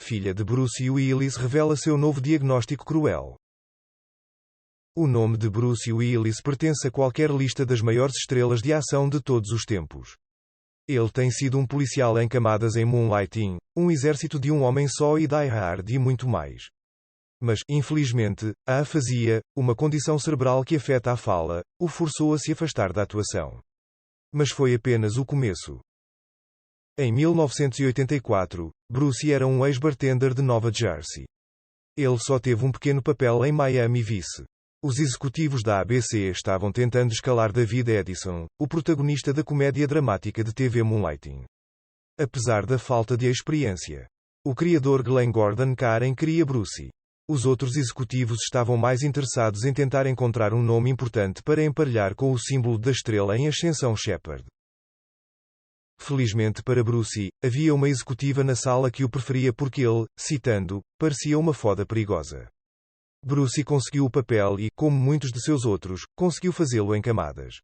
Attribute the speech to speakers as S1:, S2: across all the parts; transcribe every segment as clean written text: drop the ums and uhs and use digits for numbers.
S1: filha de Bruce Willis, revela seu novo diagnóstico cruel. O nome de Bruce Willis pertence a qualquer lista das maiores estrelas de ação de todos os tempos. Ele tem sido um policial em camadas em Moonlighting, Um Exército de um Homem Só e Die Hard e muito mais. Mas, infelizmente, a afasia, uma condição cerebral que afeta a fala, o forçou a se afastar da atuação. Mas foi apenas o começo. Em 1984, Bruce era um ex-bartender de Nova Jersey. Ele só teve um pequeno papel em Miami Vice. Os executivos da ABC estavam tentando escalar David Edison, o protagonista da comédia dramática de TV Moonlighting. Apesar da falta de experiência, o criador Glenn Gordon Karen queria Bruce. Os outros executivos estavam mais interessados em tentar encontrar um nome importante para emparelhar com o símbolo da estrela em ascensão Shepard. Felizmente para Bruce, havia uma executiva na sala que o preferia porque ele, citando, parecia uma foda perigosa. Bruce conseguiu o papel e, como muitos de seus outros, conseguiu fazê-lo em camadas.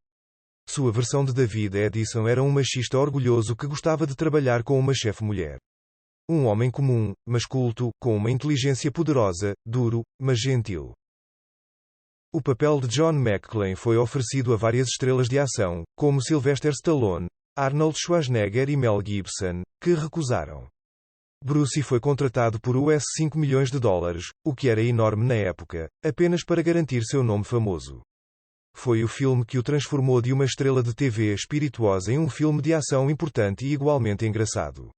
S1: Sua versão de David Edison era um machista orgulhoso que gostava de trabalhar com uma chefe mulher. Um homem comum, mas culto, com uma inteligência poderosa, duro, mas gentil. O papel de John McClane foi oferecido a várias estrelas de ação, como Sylvester Stallone, Arnold Schwarzenegger e Mel Gibson, que recusaram. Bruce foi contratado por US$5 milhões, o que era enorme na época, apenas para garantir seu nome famoso. Foi o filme que o transformou de uma estrela de TV espirituosa em um filme de ação importante e igualmente engraçado.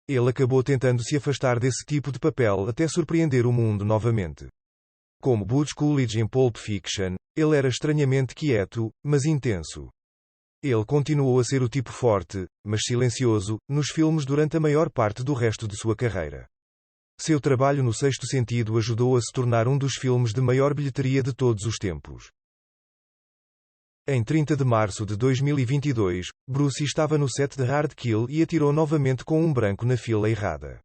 S1: Ele acabou tentando se afastar desse tipo de papel até surpreender o mundo novamente. Como Butch Coolidge em Pulp Fiction, ele era estranhamente quieto, mas intenso. Ele continuou a ser o tipo forte, mas silencioso, nos filmes durante a maior parte do resto de sua carreira. Seu trabalho no Sexto Sentido ajudou a se tornar um dos filmes de maior bilheteria de todos os tempos. Em 30 de março de 2022, Bruce estava no set de Hard Kill e atirou novamente com um branco na fila errada.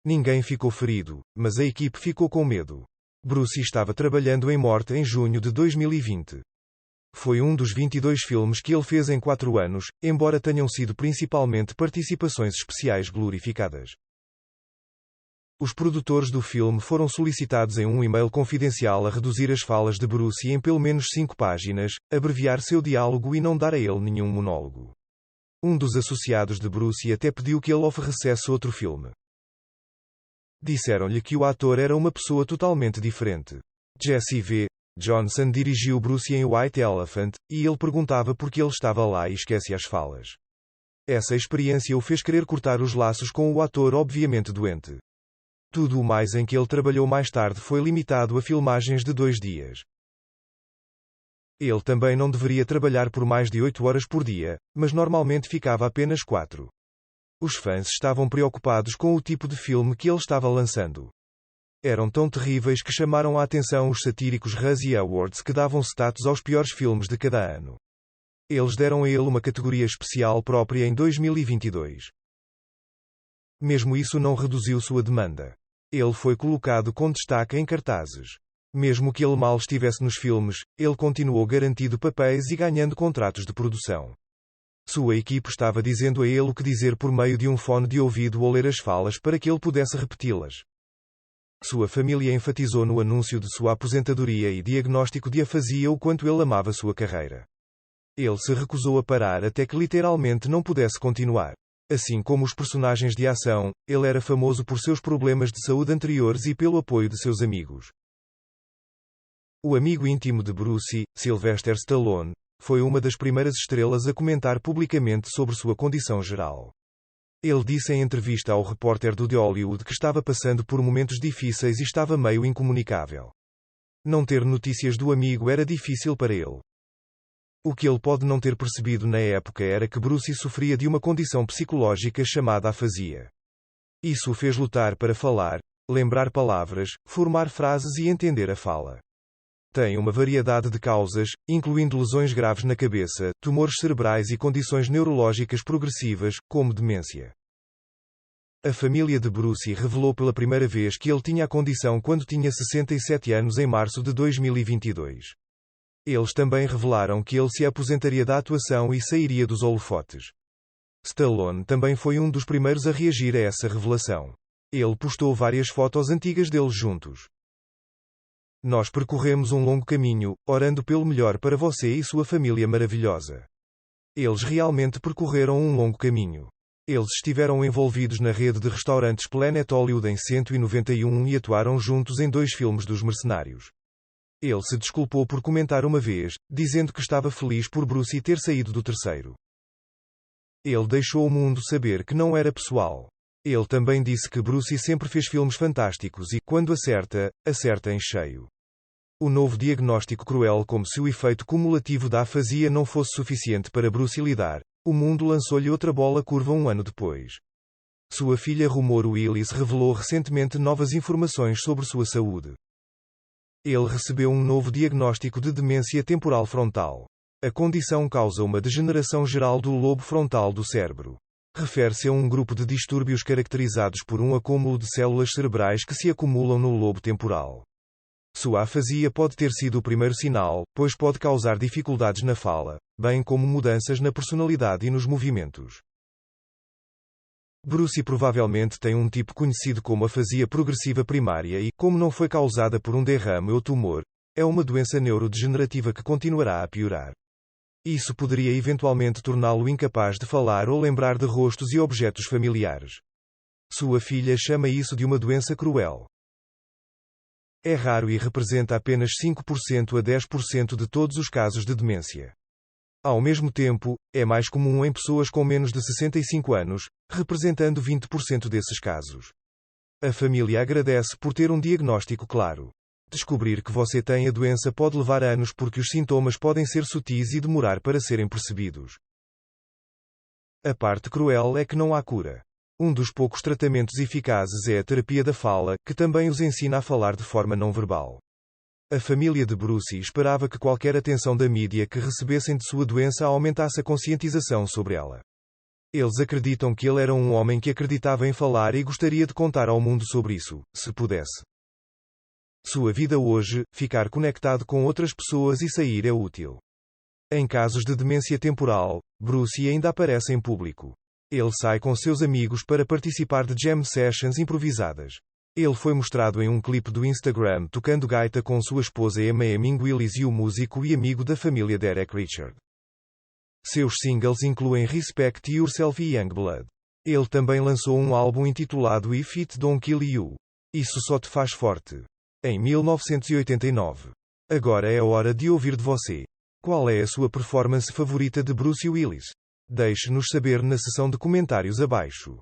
S1: Ninguém ficou ferido, mas a equipe ficou com medo. Bruce estava trabalhando em Morte em junho de 2020. Foi um dos 22 filmes que ele fez em 4 anos, embora tenham sido principalmente participações especiais glorificadas. Os produtores do filme foram solicitados em um e-mail confidencial a reduzir as falas de Bruce em pelo menos 5 páginas, abreviar seu diálogo e não dar a ele nenhum monólogo. Um dos associados de Bruce até pediu que ele oferecesse outro filme. Disseram-lhe que o ator era uma pessoa totalmente diferente. Jesse V. Johnson dirigiu Bruce em White Elephant, e ele perguntava por que ele estava lá e esquece as falas. Essa experiência o fez querer cortar os laços com o ator obviamente doente. Tudo o mais em que ele trabalhou mais tarde foi limitado a filmagens de 2 dias. Ele também não deveria trabalhar por mais de 8 horas por dia, mas normalmente ficava apenas 4. Os fãs estavam preocupados com o tipo de filme que ele estava lançando. Eram tão terríveis que chamaram a atenção os satíricos Razzie Awards que davam status aos piores filmes de cada ano. Eles deram a ele uma categoria especial própria em 2022. Mesmo isso não reduziu sua demanda. Ele foi colocado com destaque em cartazes. Mesmo que ele mal estivesse nos filmes, ele continuou garantindo papéis e ganhando contratos de produção. Sua equipe estava dizendo a ele o que dizer por meio de um fone de ouvido ou ler as falas para que ele pudesse repeti-las. Sua família enfatizou no anúncio de sua aposentadoria e diagnóstico de afasia o quanto ele amava sua carreira. Ele se recusou a parar até que literalmente não pudesse continuar. Assim como os personagens de ação, ele era famoso por seus problemas de saúde anteriores e pelo apoio de seus amigos. O amigo íntimo de Bruce, Sylvester Stallone, foi uma das primeiras estrelas a comentar publicamente sobre sua condição geral. Ele disse em entrevista ao repórter do The Hollywood que estava passando por momentos difíceis e estava meio incomunicável. Não ter notícias do amigo era difícil para ele. O que ele pode não ter percebido na época era que Bruce sofria de uma condição psicológica chamada afasia. Isso o fez lutar para falar, lembrar palavras, formar frases e entender a fala. Tem uma variedade de causas, incluindo lesões graves na cabeça, tumores cerebrais e condições neurológicas progressivas, como demência. A família de Bruce revelou pela primeira vez que ele tinha a condição quando tinha 67 anos em março de 2022. Eles também revelaram que ele se aposentaria da atuação e sairia dos holofotes. Stallone também foi um dos primeiros a reagir a essa revelação. Ele postou várias fotos antigas deles juntos. Nós percorremos um longo caminho, orando pelo melhor para você e sua família maravilhosa. Eles realmente percorreram um longo caminho. Eles estiveram envolvidos na rede de restaurantes Planet Hollywood em 191 e atuaram juntos em 2 filmes dos Mercenários. Ele se desculpou por comentar uma vez, dizendo que estava feliz por Bruce ter saído do terceiro. Ele deixou o mundo saber que não era pessoal. Ele também disse que Bruce sempre fez filmes fantásticos e, quando acerta, acerta em cheio. O novo diagnóstico cruel, como se o efeito cumulativo da afasia não fosse suficiente para Bruce lidar, o mundo lançou-lhe outra bola curva um ano depois. Sua filha Rumor Willis revelou recentemente novas informações sobre sua saúde. Ele recebeu um novo diagnóstico de demência temporal frontal. A condição causa uma degeneração geral do lobo frontal do cérebro. Refere-se a um grupo de distúrbios caracterizados por um acúmulo de células cerebrais que se acumulam no lobo temporal. Sua afasia pode ter sido o primeiro sinal, pois pode causar dificuldades na fala, bem como mudanças na personalidade e nos movimentos. Bruce provavelmente tem um tipo conhecido como afasia progressiva primária e, como não foi causada por um derrame ou tumor, é uma doença neurodegenerativa que continuará a piorar. Isso poderia eventualmente torná-lo incapaz de falar ou lembrar de rostos e objetos familiares. Sua filha chama isso de uma doença cruel. É raro e representa apenas 5% a 10% de todos os casos de demência. Ao mesmo tempo, é mais comum em pessoas com menos de 65 anos, representando 20% desses casos. A família agradece por ter um diagnóstico claro. Descobrir que você tem a doença pode levar anos porque os sintomas podem ser sutis e demorar para serem percebidos. A parte cruel é que não há cura. Um dos poucos tratamentos eficazes é a terapia da fala, que também os ensina a falar de forma não verbal. A família de Bruce esperava que qualquer atenção da mídia que recebessem de sua doença aumentasse a conscientização sobre ela. Eles acreditam que ele era um homem que acreditava em falar e gostaria de contar ao mundo sobre isso, se pudesse. Sua vida hoje, ficar conectado com outras pessoas e sair é útil. Em casos de demência temporal, Bruce ainda aparece em público. Ele sai com seus amigos para participar de jam sessions improvisadas. Ele foi mostrado em um clipe do Instagram tocando gaita com sua esposa Emma Willis e o músico e amigo da família Derek Richard. Seus singles incluem Respect Yourself e Youngblood. Ele também lançou um álbum intitulado If It Don't Kill You. Isso só te faz forte. Em 1989. Agora é a hora de ouvir de você. Qual é a sua performance favorita de Bruce Willis? Deixe-nos saber na seção de comentários abaixo.